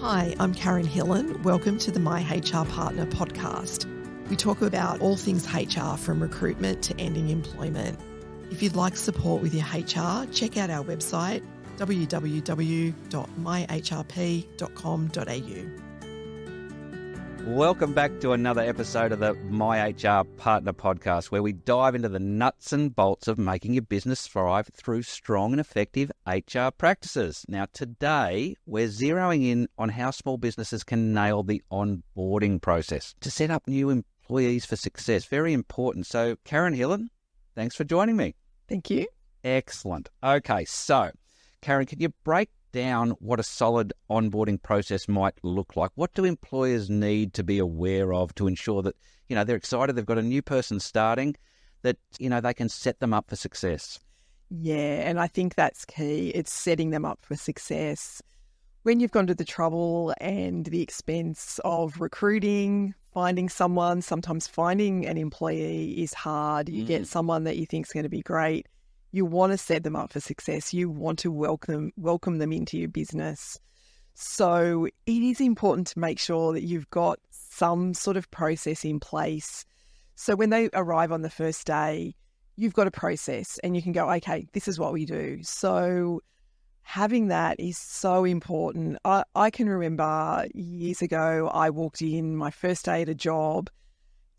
Hi, I'm Karen Hillen. Welcome to the My HR Partner podcast. We talk about all things HR from recruitment to ending employment. If you'd like support with your HR, check out our website www.myhrp.com.au. Welcome back to another episode of the My HR Partner podcast, where we dive into the nuts and bolts of making your business thrive through strong and effective HR practices. Now, today, we're zeroing in on how small businesses can nail the onboarding process to set up new employees for success. Very important. So, Karen Hillen, thanks for joining me. Thank you. Excellent. Okay, so, Karen, can you break down what a solid onboarding process might look like? What do employers need to be aware of to ensure that, they're excited, they've got a new person starting, that, they can set them up for success? Yeah, and I think that's key. It's setting them up for success. When you've gone to the trouble and the expense of recruiting, finding someone, sometimes finding an employee is hard. You get someone that you think is going to be great. You want to set them up for success. You want to welcome them into your business. So it is important to make sure that you've got some sort of process in place. So when they arrive on the first day, you've got a process and you can go, okay, this is what we do. So having that is so important. I can remember years ago, I walked in my first day at a job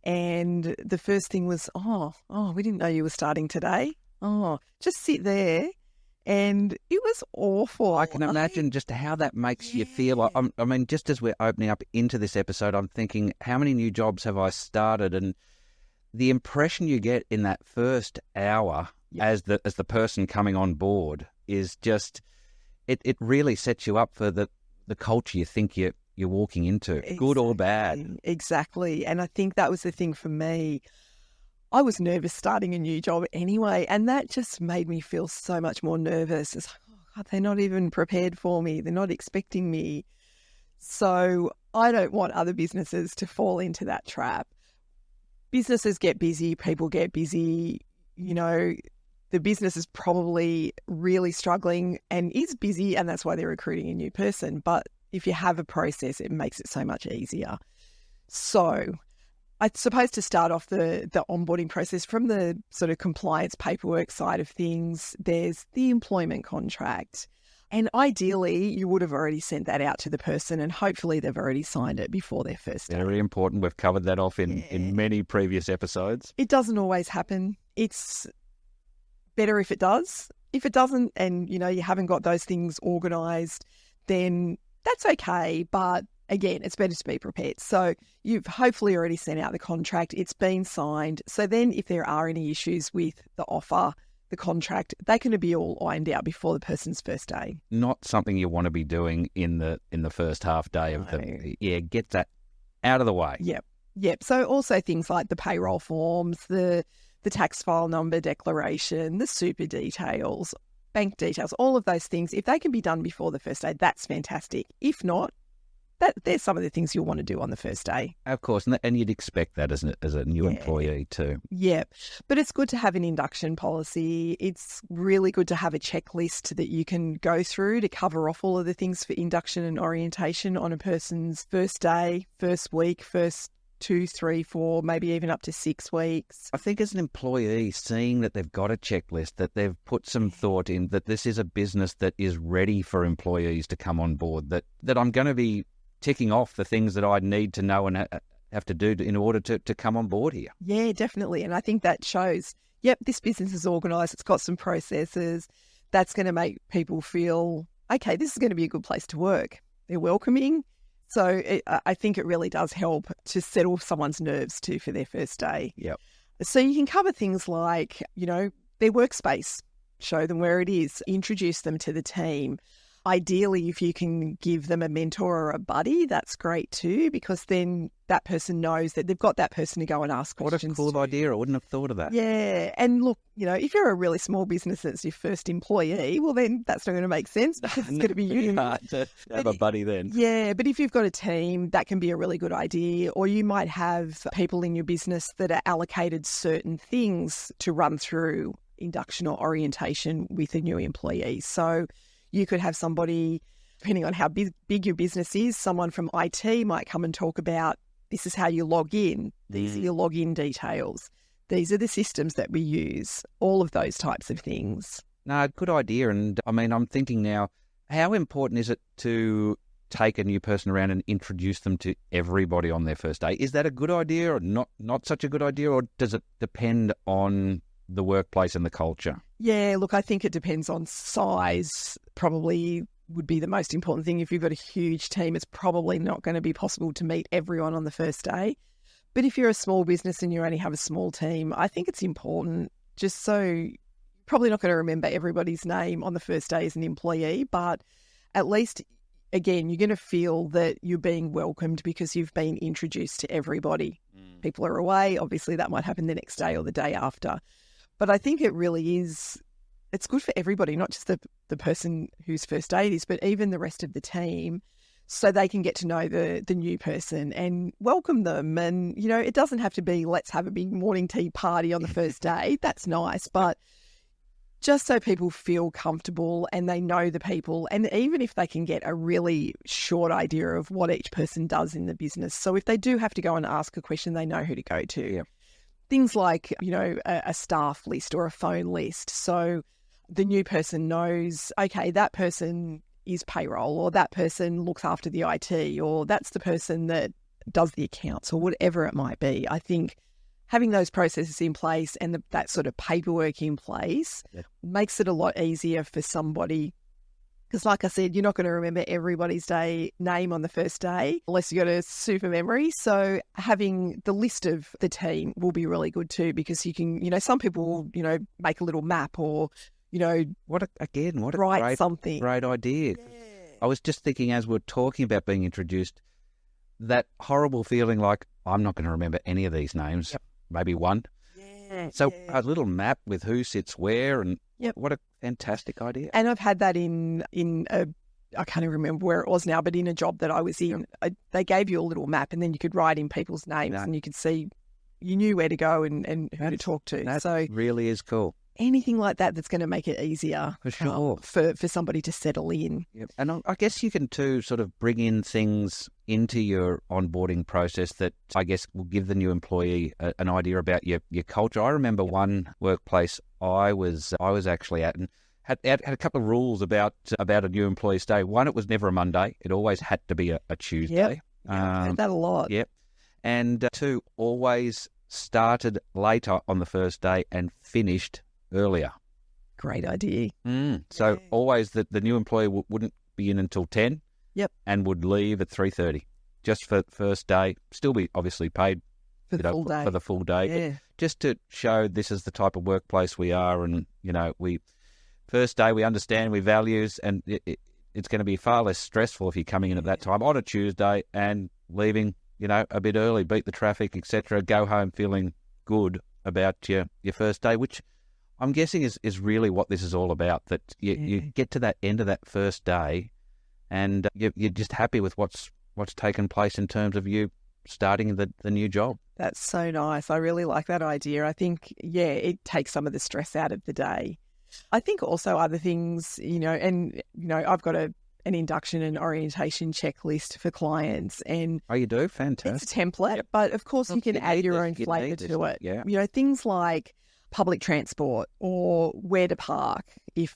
and the first thing was, oh, we didn't know you were starting today. Oh, just sit there. And it was awful. I can imagine just how that makes you feel. I mean, just as we're opening up into this episode, I'm thinking, how many new jobs have I started? And the impression you get in that first hour as the person coming on board is just, it really sets you up for the culture you think you're walking into, exactly. Good or bad. Exactly. And I think that was the thing for me. I was nervous starting a new job anyway, and that just made me feel so much more nervous. It's like, oh God, they're not even prepared for me. They're not expecting me. So I don't want other businesses to fall into that trap. Businesses get busy, people get busy. The business is probably really struggling and is busy, and that's why they're recruiting a new person. But if you have a process, it makes it so much easier. So I suppose to start off the onboarding process from the sort of compliance paperwork side of things, there's the employment contract. And ideally, you would have already sent that out to the person and hopefully they've already signed it before their first day. Very important. We've covered that off in many previous episodes. It doesn't always happen. It's better if it does. If it doesn't and, you haven't got those things organised, then that's okay. But again, it's better to be prepared. So you've hopefully already sent out the contract. It's been signed. So then if there are any issues with the offer, the contract, they can be all ironed out before the person's first day. Not something you want to be doing in the first half day of get that out of the way. Yep. So also things like the payroll forms, the tax file number declaration, the super details, bank details, all of those things. If they can be done before the first day, that's fantastic. If not, there's some of the things you'll want to do on the first day. Of course, and you'd expect that as a new employee too. Yeah, but it's good to have an induction policy. It's really good to have a checklist that you can go through to cover off all of the things for induction and orientation on a person's first day, first week, first 2, 3, 4, maybe even up to 6 weeks. I think as an employee, seeing that they've got a checklist, that they've put some thought in, that this is a business that is ready for employees to come on board, that I'm going to be ticking off the things that I need to know and have to do in order to come on board here. Yeah, definitely. And I think that shows, this business is organised, it's got some processes. That's going to make people feel, okay, this is going to be a good place to work. They're welcoming. So I think it really does help to settle someone's nerves too for their first day. Yep. So you can cover things like, their workspace, show them where it is, introduce them to the team. Ideally, if you can give them a mentor or a buddy, that's great too, because then that person knows that they've got that person to go and ask questions. What a cool idea. I wouldn't have thought of that. Yeah. And look, if you're a really small business that's your first employee, well, then that's not going to make sense because it's going to be you. Hard to have a buddy then. Yeah. But if you've got a team, that can be a really good idea. Or you might have people in your business that are allocated certain things to run through induction or orientation with a new employee. So you could have somebody depending on how big your business is, someone from IT might come and talk about, this is how you log in. These are your login details. These are the systems that we use, all of those types of things. No, good idea. And I mean, I'm thinking now, how important is it to take a new person around and introduce them to everybody on their first day? Is that a good idea or not such a good idea, or does it depend on the workplace and the culture? Yeah, look, I think it depends on size. Probably would be the most important thing. If you've got a huge team, it's probably not going to be possible to meet everyone on the first day. But if you're a small business and you only have a small team, I think it's important, just so you're probably not going to remember everybody's name on the first day as an employee, but at least, again, you're going to feel that you're being welcomed because you've been introduced to everybody. People are away. Obviously, that might happen the next day or the day after. But I think it really is, it's good for everybody, not just the person whose first day it is, but even the rest of the team, so they can get to know the new person and welcome them. And, you know, it doesn't have to be, let's have a big morning tea party on the first day. That's nice. But just so people feel comfortable and they know the people, and even if they can get a really short idea of what each person does in the business. So if they do have to go and ask a question, they know who to go to. Yeah. Things like, you know, a staff list or a phone list. So the new person knows, okay, that person is payroll, or that person looks after the IT, or that's the person that does the accounts, or whatever it might be. I think having those processes in place and that sort of paperwork in place makes it a lot easier for somebody. Because like I said, you're not going to remember everybody's name on the first day unless you've got a super memory. So having the list of the team will be really good too, because you can, you know, some people will, you know, make a little map or, you know, write something. Great idea. Yeah. I was just thinking as we were talking about being introduced, that horrible feeling like I'm not going to remember any of these names, maybe one. Yeah. So a little map with who sits where, and what a fantastic idea. And I've had that in I can't even remember where it was now, but in a job that I was in, they gave you a little map and then you could write in people's names and you could see, you knew where to go and who to talk to. That so really is cool. Anything like that's going to make it easier for sure for somebody to settle in. Yep. And I guess you can too sort of bring in things into your onboarding process that I guess will give the new employee an idea about your culture. I remember one workplace I was actually at and had a couple of rules about a new employee's day. One, it was never a Monday; it always had to be a Tuesday. I've heard that a lot. Yep. And two, always started later on the first day and finished earlier. Great idea. So always the new employee wouldn't be in until 10. Yep. And would leave at 3:30, just for first day. Still be obviously paid for the full day. Yeah. Just to show this is the type of workplace we are, and you know, first day we understand, we values, and it's going to be far less stressful if you're coming in at that time on a Tuesday and leaving, you know, a bit early, beat the traffic, etc. Go home feeling good about your first day, which I'm guessing is really what this is all about, that you get to that end of that first day and you're just happy with what's taken place in terms of you starting the new job. That's so nice. I really like that idea. I think, it takes some of the stress out of the day. I think also other things, I've got an induction and orientation checklist for clients. And oh, you do? Fantastic. It's a template, but of course you can add your own flavour to it. Yeah. Things like public transport or where to park. If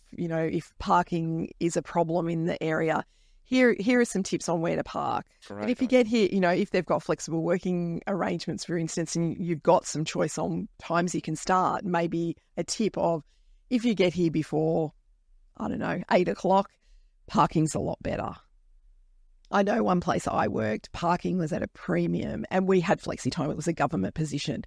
parking is a problem in the area, here are some tips on where to park. Great. And if you get here, if they've got flexible working arrangements, for instance, and you've got some choice on times you can start, maybe a tip of if you get here before, 8 o'clock, parking's a lot better. I know one place I worked, parking was at a premium and we had flexi time. It was a government position.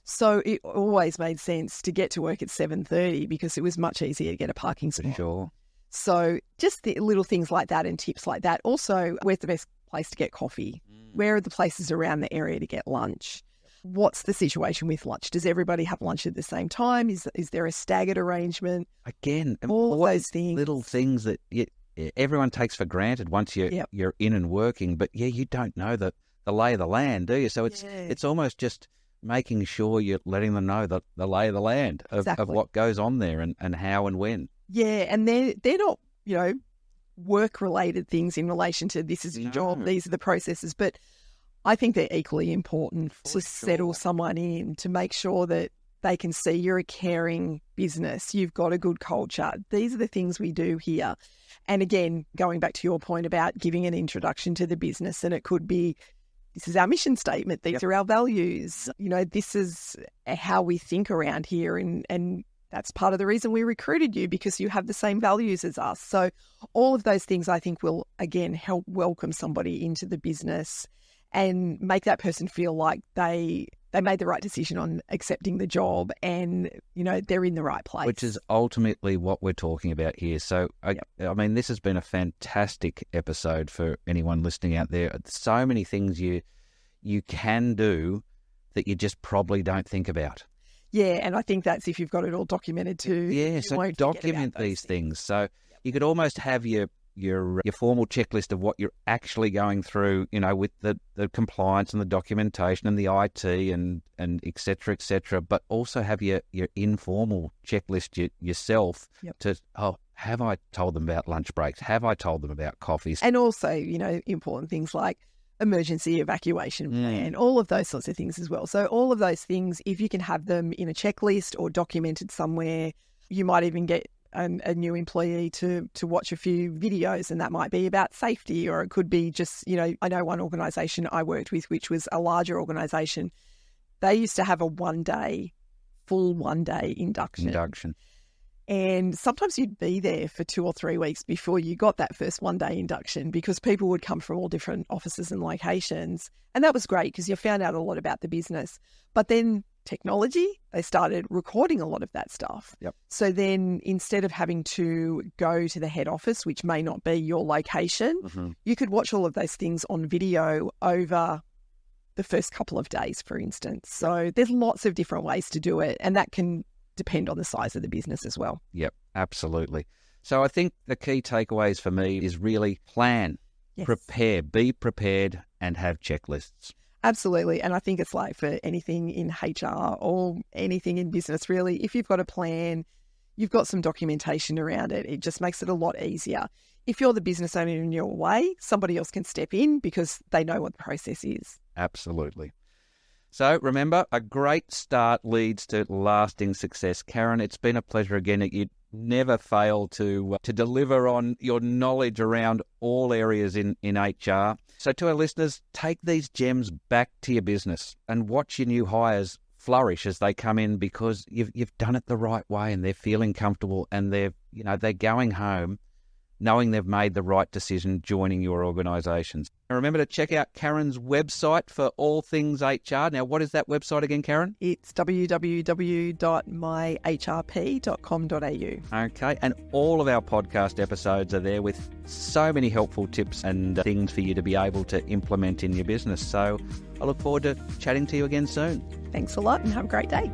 So it always made sense to get to work at 7:30 because it was much easier to get a parking spot. For sure. So just the little things like that and tips like that. Also, where's the best place to get coffee? Where are the places around the area to get lunch? What's the situation with lunch? Does everybody have lunch at the same time? Is there a staggered arrangement? Again, all those things. Little things that everyone takes for granted once you're in and working. But you don't know the lay of the land, do you? So it's almost just making sure you're letting them know the lay of the land of what goes on there and how and when. Yeah, and they're not, work-related things in relation to this is your job, these are the processes, but I think they're equally important to settle someone in, to make sure that they can see you're a caring business, you've got a good culture. These are the things we do here. And again, going back to your point about giving an introduction to the business, and it could be, this is our mission statement, these are our values, this is how we think around here, and that's part of the reason we recruited you, because you have the same values as us. So all of those things I think will, again, help welcome somebody into the business and make that person feel like they made the right decision on accepting the job, and, they're in the right place. Which is ultimately what we're talking about here. So, I mean, this has been a fantastic episode for anyone listening out there. So many things you can do that you just probably don't think about. Yeah, and I think that's if you've got it all documented too. Yeah, so document these things. So you could almost have your formal checklist of what you're actually going through, with the compliance and the documentation and the IT and et cetera, but also have your informal checklist yourself to, have I told them about lunch breaks? Have I told them about coffees? And also, important things like emergency evacuation plan, all of those sorts of things as well. So all of those things, if you can have them in a checklist or documented somewhere, you might even get a new employee to watch a few videos, and that might be about safety, or it could be just, I know one organisation I worked with, which was a larger organisation, they used to have a full one day induction. And sometimes you'd be there for 2 or 3 weeks before you got that first one-day induction, because people would come from all different offices and locations. And that was great because you found out a lot about the business. But then technology, they started recording a lot of that stuff. Yep. So then instead of having to go to the head office, which may not be your location, you could watch all of those things on video over the first couple of days, for instance. So there's lots of different ways to do it, and that can depend on the size of the business as well. Yep, absolutely. So I think the key takeaways for me is really plan, prepare, be prepared, and have checklists. Absolutely. And I think it's like for anything in HR or anything in business, really, if you've got a plan, you've got some documentation around it, it just makes it a lot easier. If you're the business owner in your way, somebody else can step in because they know what the process is. Absolutely. So remember, a great start leads to lasting success. Karen, it's been a pleasure again. You never fail to deliver on your knowledge around all areas in HR. So to our listeners, take these gems back to your business and watch your new hires flourish as they come in, because you've done it the right way and they're feeling comfortable, and they're going home knowing they've made the right decision joining your organisations. And remember to check out Karen's website for all things HR. Now, what is that website again, Karen? It's www.myhrp.com.au. Okay, and all of our podcast episodes are there with so many helpful tips and things for you to be able to implement in your business. So I look forward to chatting to you again soon. Thanks a lot and have a great day.